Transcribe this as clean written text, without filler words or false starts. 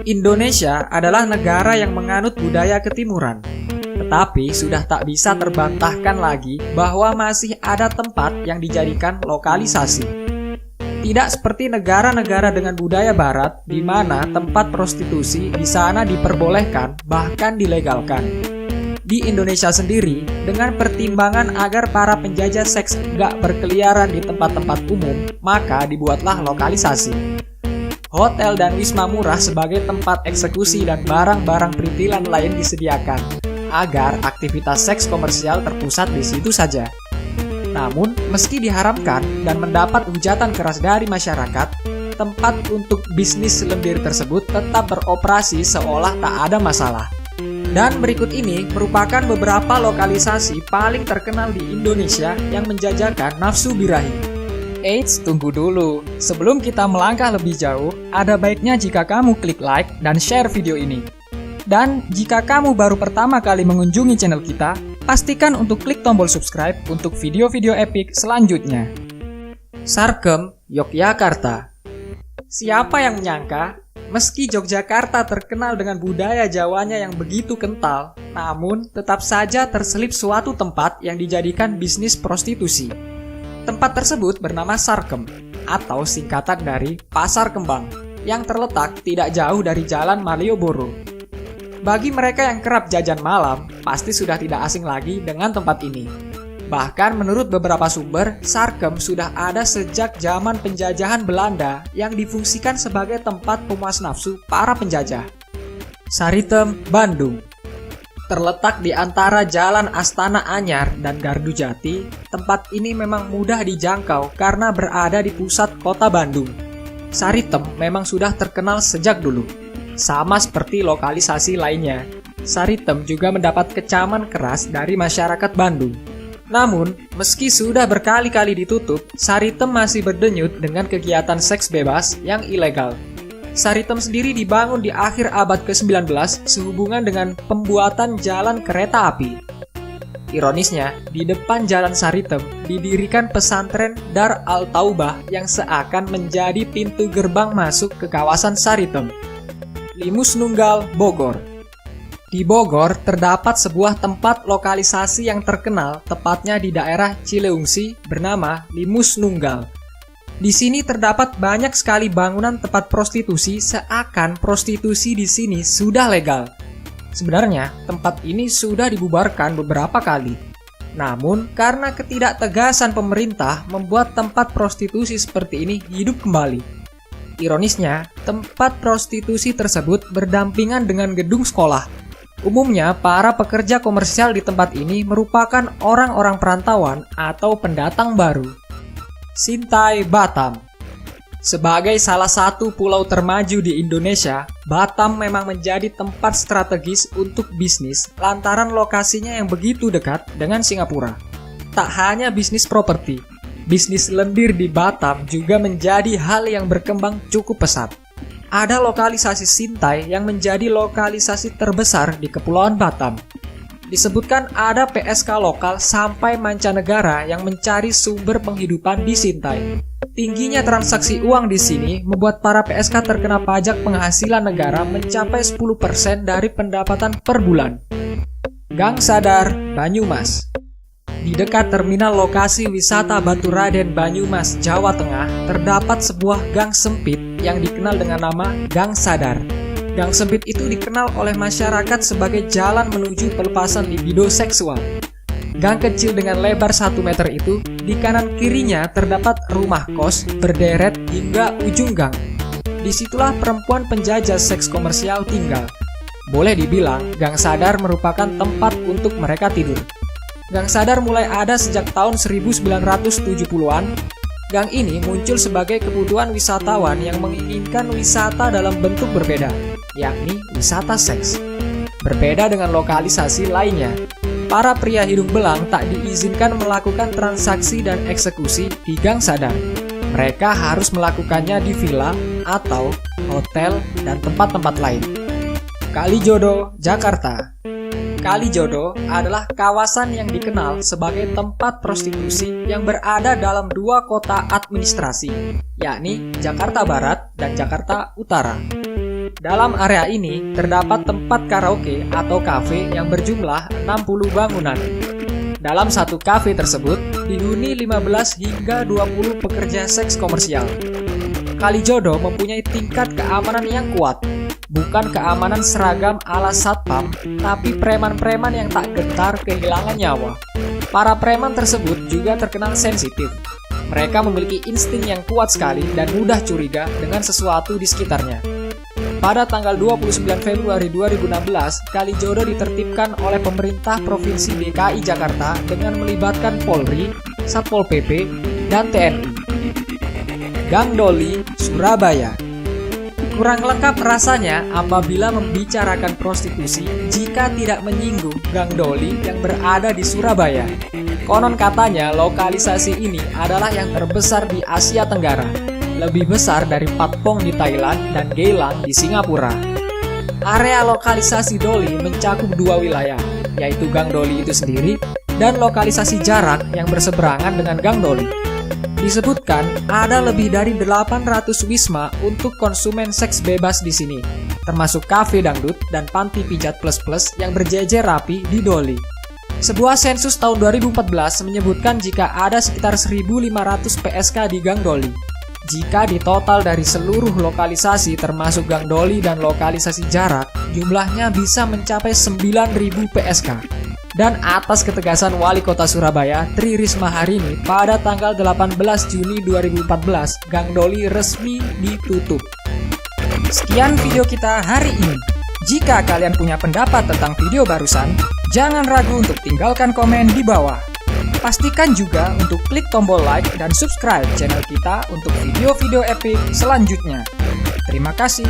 Indonesia adalah negara yang menganut budaya ketimuran. Tetapi sudah tak bisa terbantahkan lagi bahwa masih ada tempat yang dijadikan lokalisasi. Tidak seperti negara-negara dengan budaya barat di mana tempat prostitusi di sana diperbolehkan bahkan dilegalkan. Di Indonesia sendiri, dengan pertimbangan agar para penjajah seks gak berkeliaran di tempat-tempat umum, maka dibuatlah lokalisasi. Hotel dan wisma murah sebagai tempat eksekusi dan barang-barang perintilan lain disediakan, agar aktivitas seks komersial terpusat di situ saja. Namun, meski diharamkan dan mendapat hujatan keras dari masyarakat, tempat untuk bisnis lendir tersebut tetap beroperasi seolah tak ada masalah. Dan berikut ini merupakan beberapa lokalisasi paling terkenal di Indonesia yang menjajakan nafsu birahi. Eits, tunggu dulu. Sebelum kita melangkah lebih jauh, ada baiknya jika kamu klik like dan share video ini. Dan jika kamu baru pertama kali mengunjungi channel kita, pastikan untuk klik tombol subscribe untuk video-video epik selanjutnya. Sarkem, Yogyakarta. Siapa yang menyangka, meski Yogyakarta terkenal dengan budaya Jawanya yang begitu kental, namun tetap saja terselip suatu tempat yang dijadikan bisnis prostitusi. Tempat tersebut bernama Sarkem, atau singkatan dari Pasar Kembang, yang terletak tidak jauh dari Jalan Malioboro. Bagi mereka yang kerap jajan malam, pasti sudah tidak asing lagi dengan tempat ini. Bahkan menurut beberapa sumber, Sarkem sudah ada sejak zaman penjajahan Belanda yang difungsikan sebagai tempat pemuas nafsu para penjajah. Saritem, Bandung. Terletak di antara Jalan Astana Anyar dan Gardu Jati, tempat ini memang mudah dijangkau karena berada di pusat kota Bandung. Saritem memang sudah terkenal sejak dulu. Sama seperti lokalisasi lainnya, Saritem juga mendapat kecaman keras dari masyarakat Bandung. Namun, meski sudah berkali-kali ditutup, Saritem masih berdenyut dengan kegiatan seks bebas yang ilegal. Saritem sendiri dibangun di akhir abad ke-19 sehubungan dengan pembuatan jalan kereta api. Ironisnya, di depan jalan Saritem didirikan pesantren Dar Al-Taubah yang seakan menjadi pintu gerbang masuk ke kawasan Saritem. Limus Nunggal, Bogor. Di Bogor terdapat sebuah tempat lokalisasi yang terkenal, tepatnya di daerah Cileungsi, bernama Limus Nunggal. Di sini terdapat banyak sekali bangunan tempat prostitusi, seakan prostitusi di sini sudah legal. Sebenarnya, tempat ini sudah dibubarkan beberapa kali. Namun, karena ketidaktegasan pemerintah membuat tempat prostitusi seperti ini hidup kembali. Ironisnya, tempat prostitusi tersebut berdampingan dengan gedung sekolah. Umumnya, para pekerja komersial di tempat ini merupakan orang-orang perantauan atau pendatang baru. Sintai, Batam. Sebagai salah satu pulau termaju di Indonesia, Batam memang menjadi tempat strategis untuk bisnis lantaran lokasinya yang begitu dekat dengan Singapura. Tak hanya bisnis properti, bisnis lendir di Batam juga menjadi hal yang berkembang cukup pesat. Ada lokalisasi Sintai yang menjadi lokalisasi terbesar di Kepulauan Batam. Disebutkan ada PSK lokal sampai mancanegara yang mencari sumber penghidupan di Sintai. Tingginya transaksi uang di sini membuat para PSK terkena pajak penghasilan negara mencapai 10% dari pendapatan per bulan. Gang Sadar, Banyumas. Di dekat terminal lokasi wisata Baturaden Banyumas, Jawa Tengah, terdapat sebuah gang sempit yang dikenal dengan nama Gang Sadar. Gang sempit itu dikenal oleh masyarakat sebagai jalan menuju pelepasan libido seksual. Gang kecil dengan lebar 1 meter itu, di kanan kirinya terdapat rumah kos berderet hingga ujung gang. Disitulah perempuan penjajah seks komersial tinggal. Boleh dibilang, Gang Sadar merupakan tempat untuk mereka tidur. Gang Sadar mulai ada sejak tahun 1970-an. Gang ini muncul sebagai kebutuhan wisatawan yang menginginkan wisata dalam bentuk berbeda, yakni wisata seks. Berbeda dengan lokalisasi lainnya, para pria hidung belang tak diizinkan melakukan transaksi dan eksekusi di Gang Sadar. Mereka harus melakukannya di villa atau hotel dan tempat-tempat lain. Kalijodo, Jakarta. Kalijodo adalah kawasan yang dikenal sebagai tempat prostitusi yang berada dalam 2 kota administrasi, yakni Jakarta Barat dan Jakarta Utara. Dalam area ini terdapat tempat karaoke atau kafe yang berjumlah 60 bangunan. Dalam satu kafe tersebut dihuni 15 hingga 20 pekerja seks komersial. Kalijodo mempunyai tingkat keamanan yang kuat. Bukan keamanan seragam ala satpam, tapi preman-preman yang tak gentar kehilangan nyawa. Para preman tersebut juga terkenal sensitif. Mereka memiliki insting yang kuat sekali dan mudah curiga dengan sesuatu di sekitarnya. Pada tanggal 29 Februari 2016, Kalijodo ditertibkan oleh pemerintah Provinsi DKI Jakarta dengan melibatkan Polri, Satpol PP, dan TNI. Gang Doli, Surabaya. Kurang lengkap rasanya apabila membicarakan prostitusi jika tidak menyinggung Gang Doli yang berada di Surabaya. Konon katanya lokalisasi ini adalah yang terbesar di Asia Tenggara, lebih besar dari Patpong di Thailand dan Geylang di Singapura. Area lokalisasi Doli mencakup dua wilayah, yaitu Gang Doli itu sendiri dan lokalisasi Jarak yang berseberangan dengan Gang Doli. Disebutkan ada lebih dari 800 wisma untuk konsumen seks bebas di sini, termasuk kafe dangdut dan panti pijat plus-plus yang berjejer rapi di Doli. Sebuah sensus tahun 2014 menyebutkan jika ada sekitar 1.500 PSK di Gang Doli. Jika ditotal dari seluruh lokalisasi termasuk Gang Doli dan lokalisasi Jarak, jumlahnya bisa mencapai 9.000 PSK. Dan atas ketegasan Wali Kota Surabaya, Tri Risma Harini, pada tanggal 18 Juni 2014, Gang Doli resmi ditutup. Sekian video kita hari ini. Jika kalian punya pendapat tentang video barusan, jangan ragu untuk tinggalkan komen di bawah. Pastikan juga untuk klik tombol like dan subscribe channel kita untuk video-video epic selanjutnya. Terima kasih.